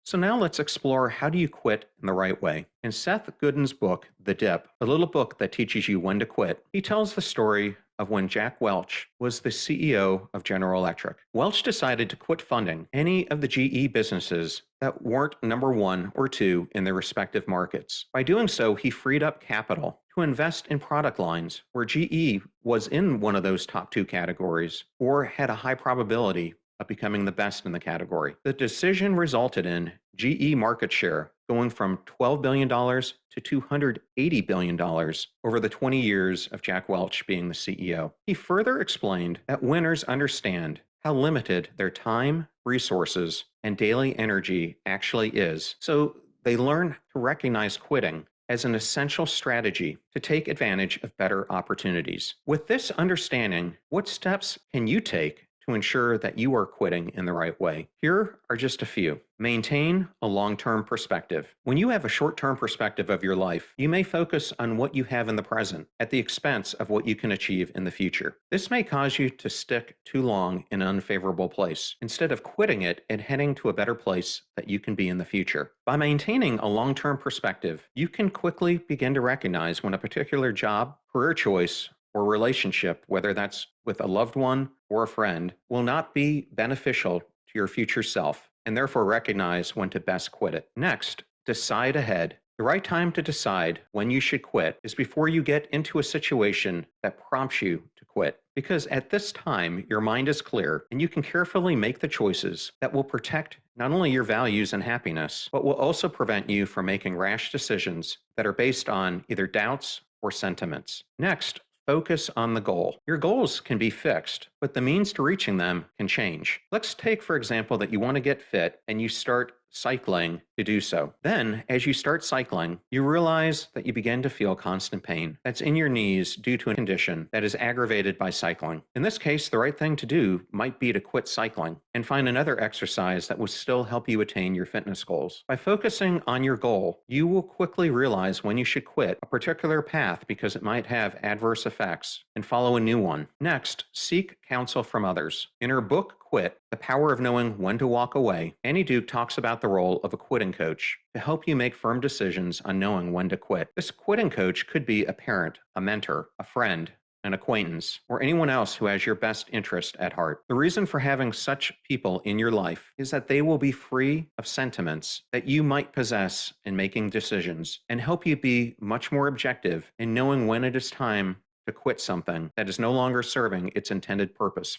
So now let's explore how do you quit in the right way. In Seth Godin's book, The Dip, a little book that teaches you when to quit, he tells the story of when Jack Welch was the CEO of General Electric. Welch decided to quit funding any of the GE businesses that weren't number one or two in their respective markets. By doing so, he freed up capital to invest in product lines where GE was in one of those top two categories or had a high probability of becoming the best in the category. The decision resulted in GE market share going from $12 billion to $280 billion over the 20 years of Jack Welch being the CEO. He further explained that winners understand how limited their time, resources, and daily energy actually is, so they learn to recognize quitting as an essential strategy to take advantage of better opportunities. With this understanding, what steps can you take to ensure that you are quitting in the right way? Here are just a few. Maintain a long-term perspective. When you have a short-term perspective of your life, you may focus on what you have in the present at the expense of what you can achieve in the future. This may cause you to stick too long in an unfavorable place, instead of quitting it and heading to a better place that you can be in the future. By maintaining a long-term perspective, you can quickly begin to recognize when a particular job, career choice, or relationship, whether that's with a loved one or a friend, will not be beneficial to your future self, and therefore recognize when to best quit it. Next, decide ahead. The right time to decide when you should quit is before you get into a situation that prompts you to quit. Because at this time, your mind is clear and you can carefully make the choices that will protect not only your values and happiness, but will also prevent you from making rash decisions that are based on either doubts or sentiments. Next, focus on the goal. Your goals can be fixed, but the means to reaching them can change. Let's take, for example, that you want to get fit and you start cycling to do so. Then, as you start cycling, you realize that you begin to feel constant pain that's in your knees due to a condition that is aggravated by cycling. In this case, the right thing to do might be to quit cycling and find another exercise that will still help you attain your fitness goals. By focusing on your goal, you will quickly realize when you should quit a particular path because it might have adverse effects and follow a new one. Next, seek counsel from others. In her book, Quit, The Power of Knowing When to Walk Away, Annie Duke talks about the role of a quitting coach to help you make firm decisions on knowing when to quit. This quitting coach could be a parent, a mentor, a friend, an acquaintance, or anyone else who has your best interest at heart. The reason for having such people in your life is that they will be free of sentiments that you might possess in making decisions and help you be much more objective in knowing when it is time to quit something that is no longer serving its intended purpose.